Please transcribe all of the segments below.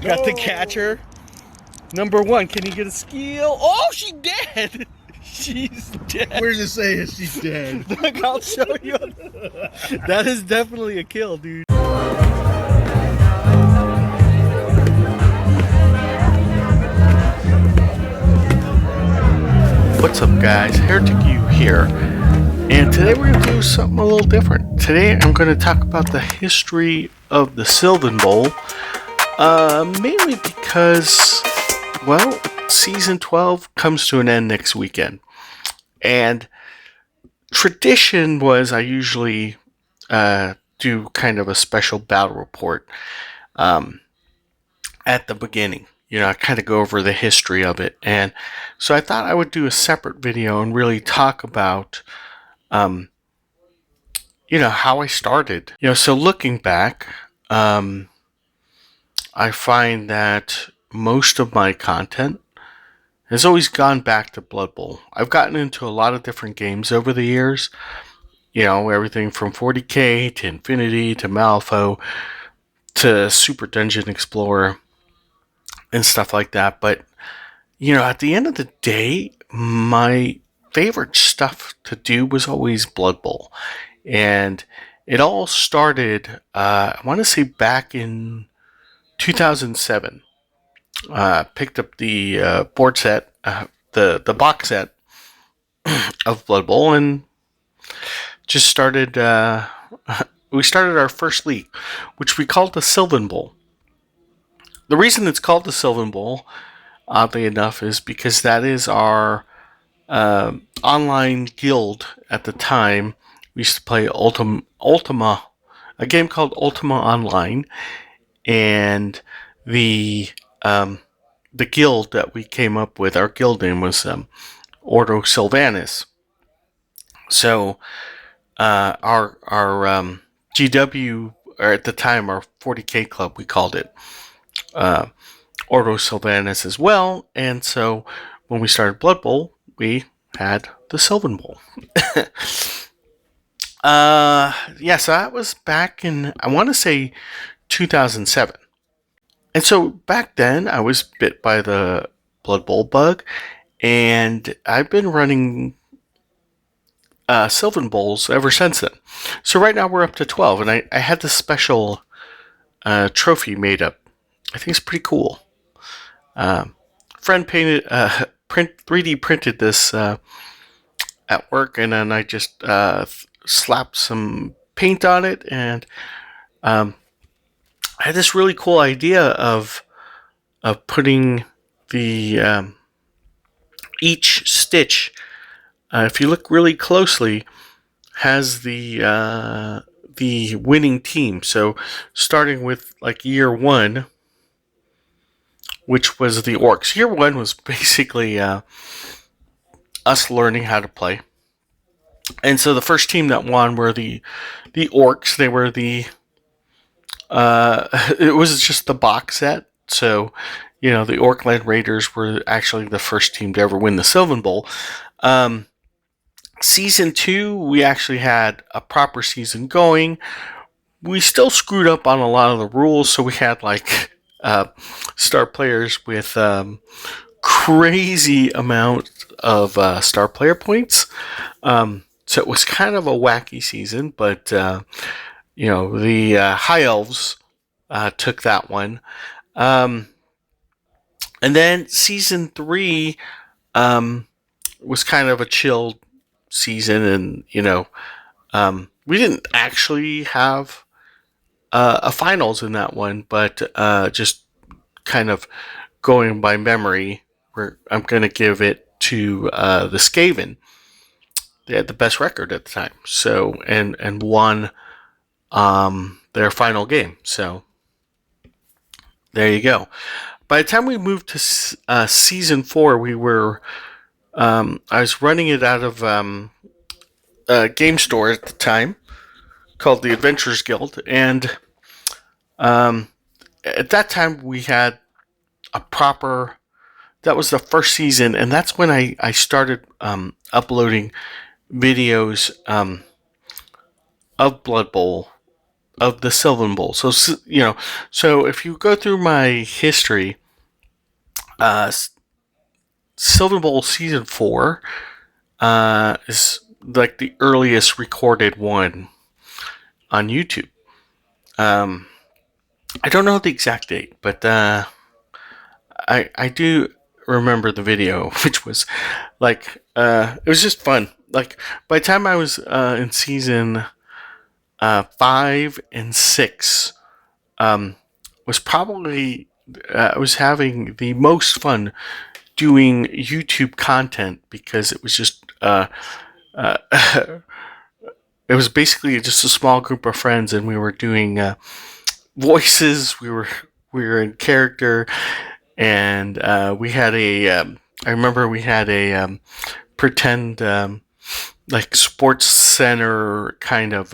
Got to catch her. Number one, can you get a skill? Oh, she's dead. She's dead. Where does it say she's dead? Look, I'll show you. That is definitely a kill, dude. What's up, guys? Heretic U here. And today we're going to do something a little different. Today I'm going to talk about the history of the Sylvan Bowl. Mainly because, well, Season 12 comes to an end next weekend. And tradition was I usually do kind of a special battle report at the beginning. You know, I kind of go over the history of it. And so I thought I would do a separate video and really talk about, you know, how I started. You know, so looking back, I find that most of my content has always gone back to Blood Bowl. I've gotten into a lot of different games over the years. You know, everything from 40k to Infinity to Malifaux to Super Dungeon Explorer and stuff like that. But, you know, at the end of the day, my favorite stuff to do was always Blood Bowl. And it all started, I want to say back in 2007. Picked up the board set, the box set of Blood Bowl, and just started. We started our first league, which we called the Sylvan Bowl. The reason it's called the Sylvan Bowl, oddly enough, is because that is our online guild at the time. We used to play Ultima, a game called Ultima Online, and the guild that we came up with, our guild name was Ordo Sylvanus. So our GW, or at the time our 40k club, we called it Ordo Sylvanus as well. And so when we started Blood Bowl, we had the Sylvan Bowl. Yeah, so that was back in, I want to say, 2007. And so back then, I was bit by the Blood Bowl bug, and I've been running Sylvan Bowls ever since then. So right now we're up to 12, and I had this special trophy made up. I think it's pretty cool. Friend painted, 3D printed this at work, and then I just slapped some paint on it, and I had this really cool idea of putting the each stitch, if you look really closely, has the winning team. So starting with like year one, which was the orcs. Year one was basically us learning how to play, and so the first team that won were the orcs. They were the it was just the box set. So, you know, the Orkland Raiders were actually the first team to ever win the Sylvan Bowl. Season 2, we actually had a proper season going. We still screwed up on a lot of the rules, so we had like star players with crazy amount of star player points. So it was kind of a wacky season, but you know, the High Elves took that one. And then Season 3 was kind of a chill season, and, you know, we didn't actually have a finals in that one, but just kind of going by memory, I'm going to give it to the Skaven. They had the best record at the time, so and won their final game. So there you go. By the time we moved to season 4, we were I was running it out of a game store at the time called the Adventurers Guild, and at that time we had a proper. That was the first season, and that's when I started uploading videos of Blood Bowl of the Sylvan Bowl. So so if you go through my history, uh, Sylvan Bowl season 4 is like the earliest recorded one on YouTube. Um, I don't know the exact date, but I do remember the video, which was like it was just fun. Like by the time I was in season 5 and 6, um, was probably I was having the most fun doing YouTube content because it was just uh, it was basically just a small group of friends, and we were doing voices. We were in character, and we had a. I remember we had a pretend like Sports Center kind of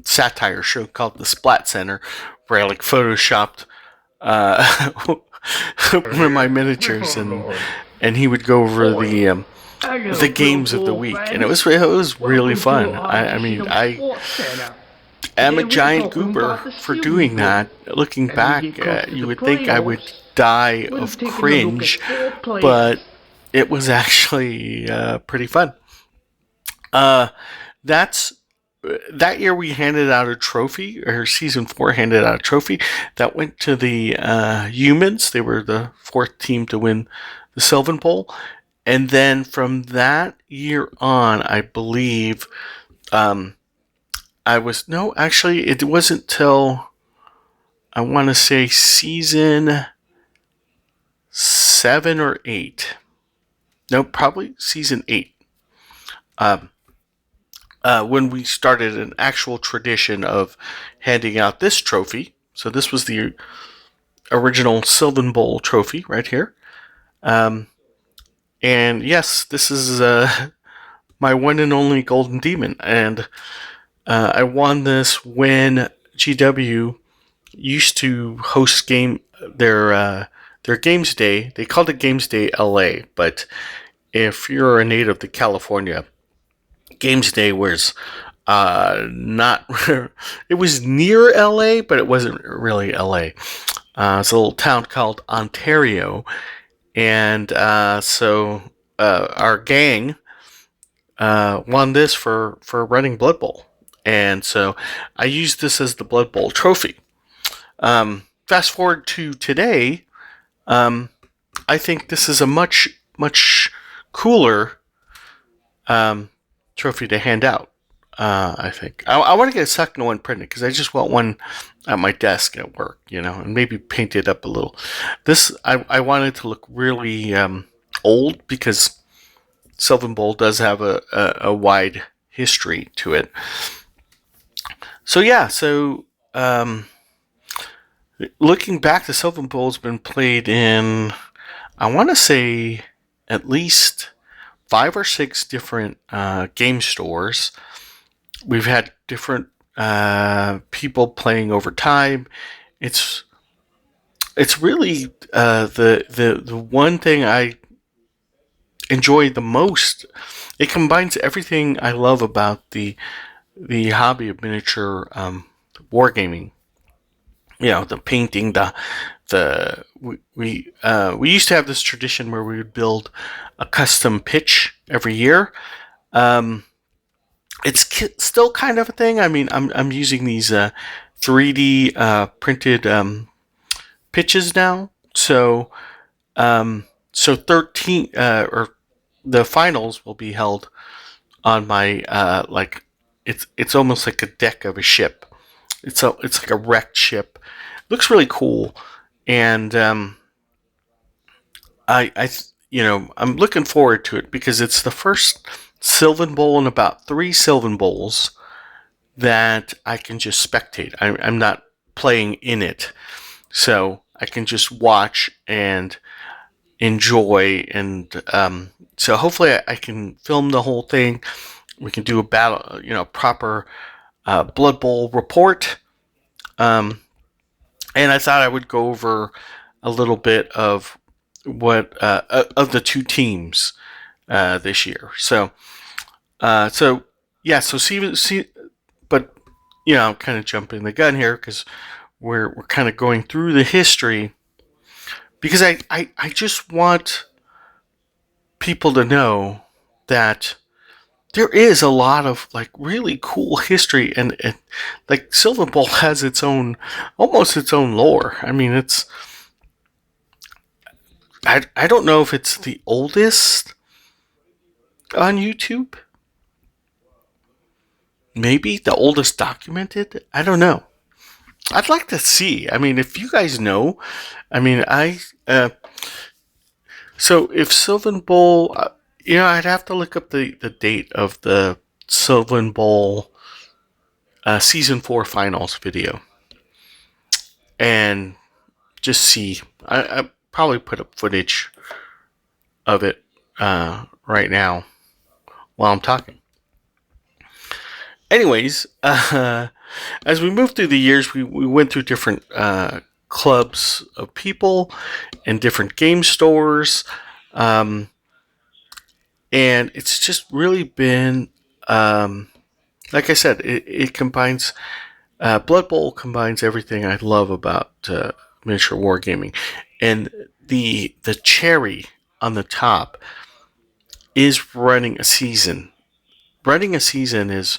satire show called the Splat Center, where I like photoshopped one of my miniatures, Oh Lord. and he would go over Hello, the games of the football week, and fans. it was really Welcome to fun. our I mean, edition of I Splat Center. am a Today we're giant talking goober about the for Silver doing Bowl. that. Looking As we back, get close to you the would think I would playoffs, die we'll be of taking a look at cringe, 4 players. but it was actually pretty fun. Uh, that's that year we handed out a trophy, or season 4 handed out a trophy that went to the humans. They were the 4th team to win the Sylvan Bowl, and then from that year on, I believe I was no, actually, it wasn't till I want to say season 7 or 8. No, probably season 8. Um, when we started an actual tradition of handing out this trophy. So this was the original Sylvan Bowl trophy right here. Um, and yes, this is my one and only Golden Demon. And I won this when GW used to host their Games Day. They called it Games Day LA, but if you're a native to California, Games Day was not. It was near LA, but it wasn't really LA. It's a little town called Ontario, and so our gang won this for running Blood Bowl, and so I used this as the Blood Bowl trophy. Fast forward to today, um, I think this is a much cooler trophy to hand out. I think I want to get a second one printed because I just want one at my desk at work, and maybe paint it up a little. This I wanted to look really old because Sylvan Bowl does have a wide history to it. So yeah, looking back, the Sylvan Bowl's been played in, I want to say, at least 5 or 6 different game stores. We've had different people playing over time. It's it's really the one thing I enjoy the most. It combines everything I love about the hobby of miniature wargaming. The painting, the we used to have this tradition where we would build a custom pitch every year. Um, it's still kind of a thing. I mean, I'm using these 3D printed pitches now. So 13 or the finals will be held on my like it's almost like a deck of a ship. It's like a wrecked ship. It looks really cool, and I I'm looking forward to it because it's the first Sylvan Bowl in about 3 Sylvan Bowls that I can just spectate. I'm not playing in it, so I can just watch and enjoy. And so hopefully I can film the whole thing. We can do a battle, proper Blood Bowl report. Um, and I thought I would go over a little bit of what of the 2 teams this year. So yeah, so see, but I'm kind of jumping the gun here because we're kind of going through the history because I just want people to know that there is a lot of like really cool history and like Silver Bowl has its own almost its own lore. I mean I don't know if it's the oldest on YouTube. Maybe the oldest documented? I don't know. I'd like to see. I mean, if you guys know, I mean, so if Sylvan Bowl, I'd have to look up the date of the Sylvan Bowl season 4 finals video and just see. I probably put up footage of it right now while I'm talking. Anyways, as we moved through the years, we went through different clubs of people and different game stores. Um, and it's just really been, like I said, it combines, Blood Bowl combines everything I love about miniature wargaming. And the cherry on the top is running a season. Running a season is,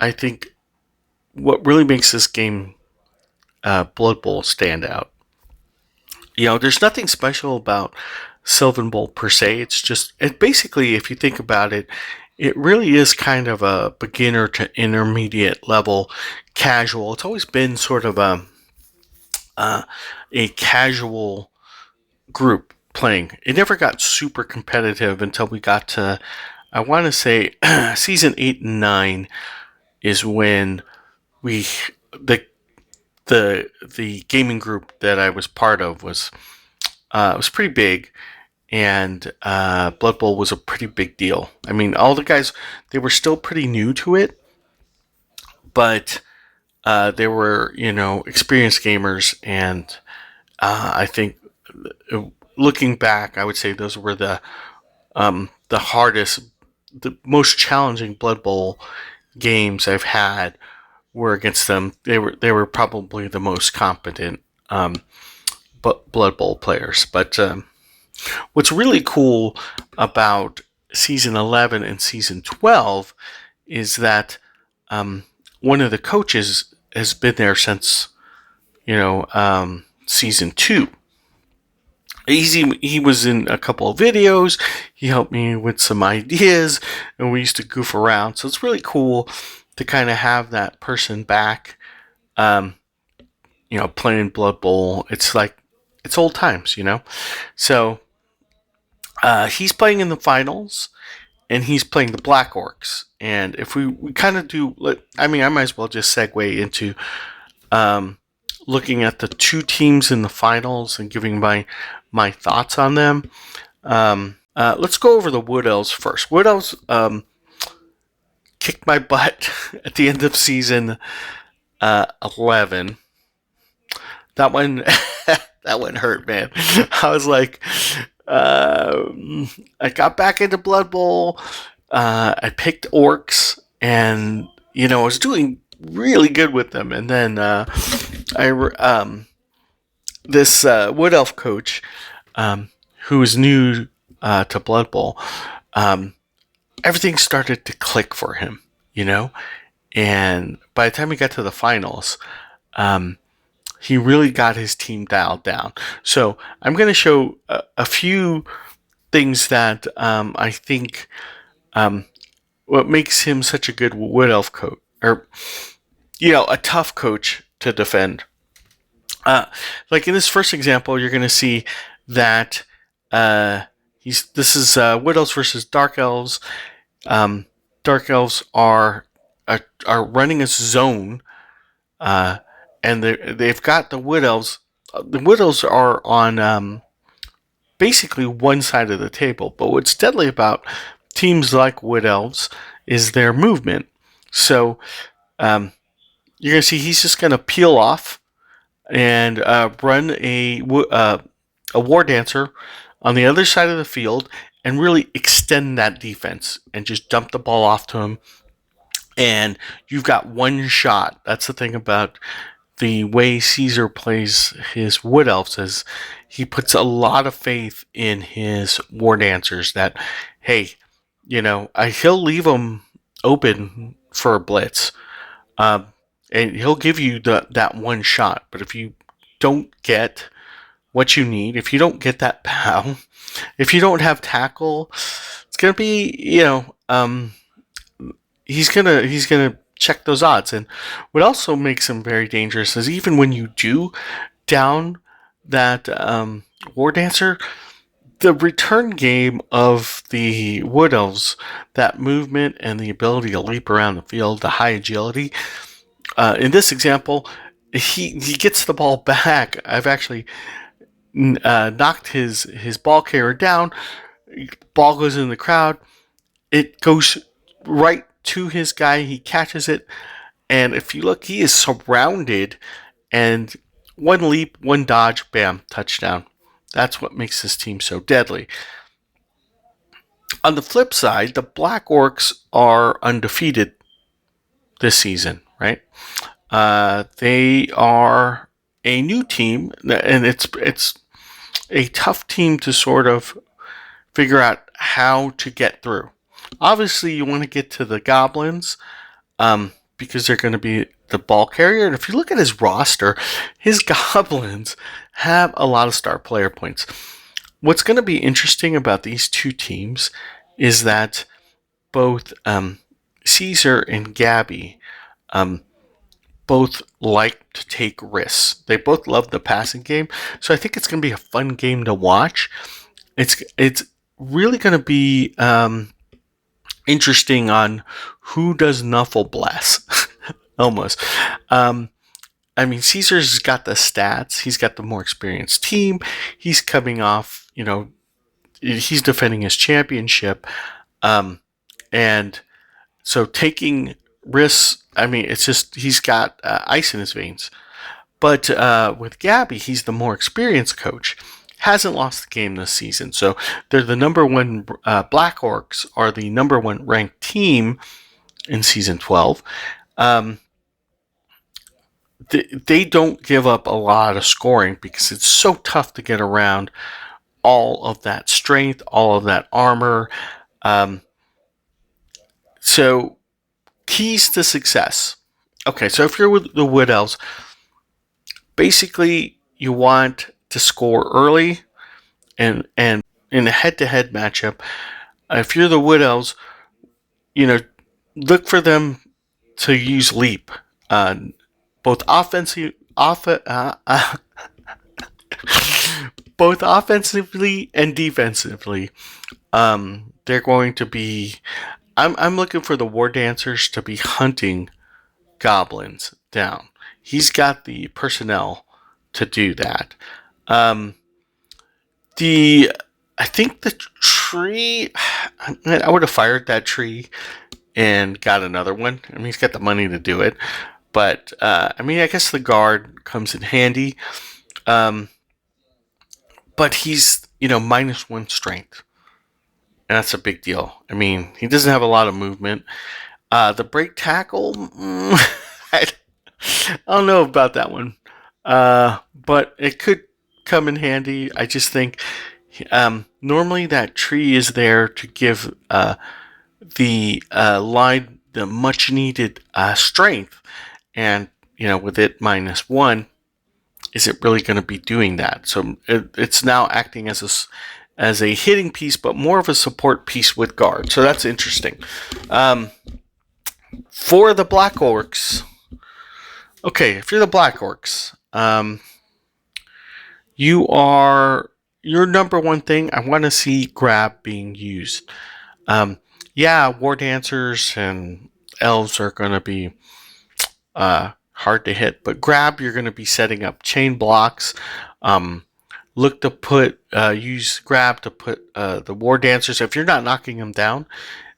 I think, what really makes this game Blood Bowl stand out. There's nothing special about Sylvan Bowl per se. It's just, basically, if you think about it, it really is kind of a beginner to intermediate level casual. It's always been sort of a casual group playing. It never got super competitive until we got to, I want to say, season 8 and 9 is when we the gaming group that I was part of was it was pretty big, and Blood Bowl was a pretty big deal. I mean, all the guys, they were still pretty new to it, but they were experienced gamers, and I think looking back, I would say those were the hardest, the most challenging Blood Bowl games I've had were against them. They were probably the most competent Blood Bowl players. But what's really cool about season 11 and season 12 is that one of the coaches has been there since season 2. He was in a couple of videos. He helped me with some ideas, and we used to goof around. So it's really cool to kind of have that person back, playing Blood Bowl. It's like it's old times. So he's playing in the finals, and he's playing the Black Orcs. And if we kind of do, I might as well just segue into looking at the two teams in the finals and giving my thoughts on them. Let's go over the Wood Elves first. Wood Elves kicked my butt at the end of season 11. That one, that one hurt, man. I was like, I got back into Blood Bowl. I picked orcs, and I was doing really good with them. And then this Wood Elf coach, who was new to Blood Bowl, everything started to click for him, And by the time we got to the finals, he really got his team dialed down. So I'm going to show a few things that I think what makes him such a good Wood Elf coach, or a tough coach to defend. Like in this first example, you're going to see that this is Wood Elves versus Dark Elves. Dark Elves are running a zone, and they've got the Wood Elves. The Wood Elves are on basically one side of the table. But what's deadly about teams like Wood Elves is their movement. So you're going to see he's just going to peel off and run a War Dancer on the other side of the field and really extend that defense and just dump the ball off to him and you've got one shot. That's the thing about the way Caesar plays his wood elves is he puts a lot of faith in his war dancers that, hey, he'll leave them open for a blitz, um, and he'll give you that one shot. But if you don't get what you need, if you don't get that pow, if you don't have tackle, it's gonna be he's gonna check those odds. And what also makes him very dangerous is even when you do down that war dancer, the return game of the wood elves, that movement and the ability to leap around the field, the high agility. In this example, he gets the ball back. I've actually knocked his ball carrier down. Ball goes in the crowd. It goes right to his guy. He catches it, and if you look, he is surrounded. And one leap, one dodge, bam, touchdown. That's what makes this team so deadly. On the flip side, the Black Orcs are undefeated this season, right? They are a new team, and it's a tough team to sort of figure out how to get through. Obviously, you want to get to the Goblins because they're going to be the ball carrier. And if you look at his roster, his Goblins have a lot of star player points. What's going to be interesting about these two teams is that both Caesar and Gabby both like to take risks. They both love the passing game, so I think it's going to be a fun game to watch. It's really going to be interesting on who does Nuffle Bless, almost. I mean, Caesar's got the stats. He's got the more experienced team. He's coming off, he's defending his championship, and so taking risks. I mean, it's just he's got ice in his veins. But with Gabby, he's the more experienced coach. Hasn't lost the game this season, so they're the number one. Black Orcs are the number one ranked team in season 12. They don't give up a lot of scoring because it's so tough to get around all of that strength, all of that armor. So keys to success. Okay, so if you're with the Wood Elves, basically you want to score early and in a head-to-head matchup. If you're the Wood Elves, look for them to use leap, both both offensively and defensively. They're going to be. I'm looking for the War Dancers to be hunting goblins down. He's got the personnel to do that. I think the tree. I would have fired that tree and got another one. I mean, he's got the money to do it. But I mean, I guess the guard comes in handy. But he's -1 strength, and that's a big deal. I mean, he doesn't have a lot of movement. The break tackle, I don't know about that one, but it could come in handy. I just think normally that tree is there to give the line the much needed strength, and with it -1, is it really going to be doing that? So it's now acting as a hitting piece, but more of a support piece with guard. So that's interesting. For the Black Orcs, okay, if you're the Black Orcs, your number one thing, I want to see grab being used. Yeah, War Dancers and Elves are going to be hard to hit, but grab, you're going to be setting up chain blocks. Look to use grab to put the War Dancers. If you're not knocking them down,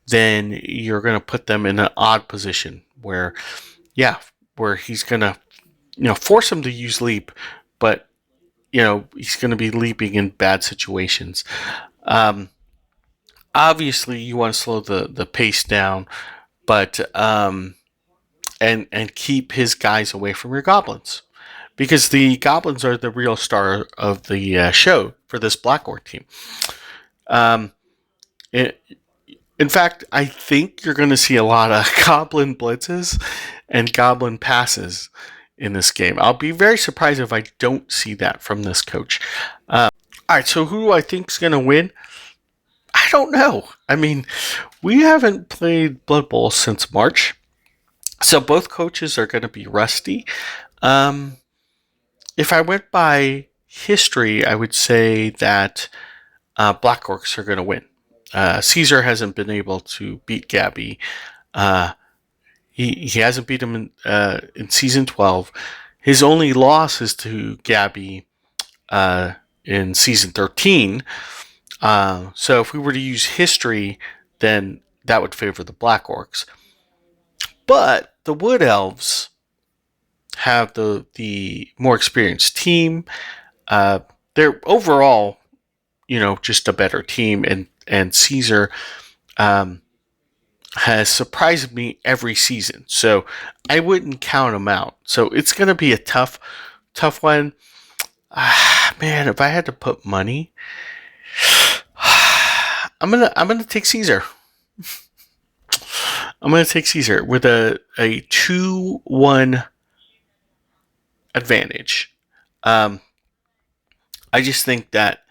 then you're going to put them in an odd position where he's going to force him to use leap, but he's going to be leaping in bad situations. Obviously, you want to slow the pace down but and keep his guys away from your goblins, because the goblins are the real star of the show for this Black Orc team. Um, in fact, I think you're going to see a lot of goblin blitzes and goblin passes in this game. I'll be very surprised if I don't see that from this coach. All right, so who do I think is going to win? I don't know. I mean, we haven't played Blood Bowl since March, so both coaches are going to be rusty. If I went by history, I would say that Black Orcs are going to win. Caesar hasn't been able to beat Gabby. He hasn't beat him in season 12. His only loss is to Gabby in season 13. So if we were to use history, then that would favor the Black Orcs. But the Wood Elves have the more experienced team. They're overall, just a better team, and Caesar has surprised me every season, so I wouldn't count him out. So it's going to be a tough one. Man, if I had to put money, I'm gonna take Caesar. I'm gonna take Caesar with a 2-1 advantage. I just think that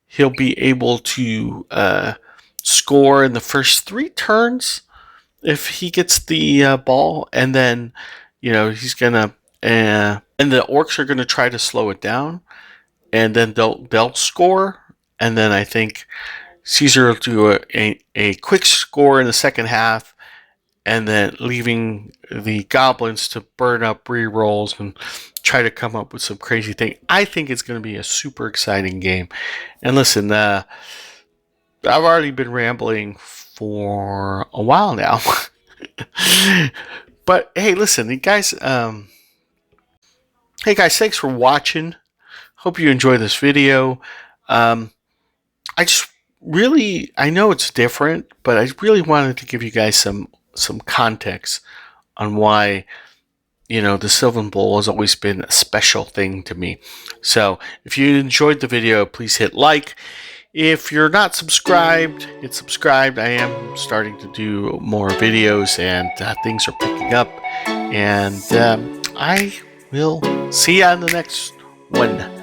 he'll be able to score in the first 3 turns if he gets the ball, and then he's gonna and the Orcs are gonna try to slow it down, and then they'll score, and then I think Caesar will do a quick score in the second half, and then leaving the Goblins to burn up rerolls and try to come up with some crazy thing. I think it's going to be a super exciting game. And listen, I've already been rambling for a while now. But hey, listen, guys. Hey guys, thanks for watching. Hope you enjoy this video. I know it's different, but I really wanted to give you guys some context on why the Sylvan Bowl has always been a special thing to me. So if you enjoyed the video, please hit like. If you're not subscribed, hit subscribe. I am starting to do more videos, and things are picking up. And I will see you on the next one.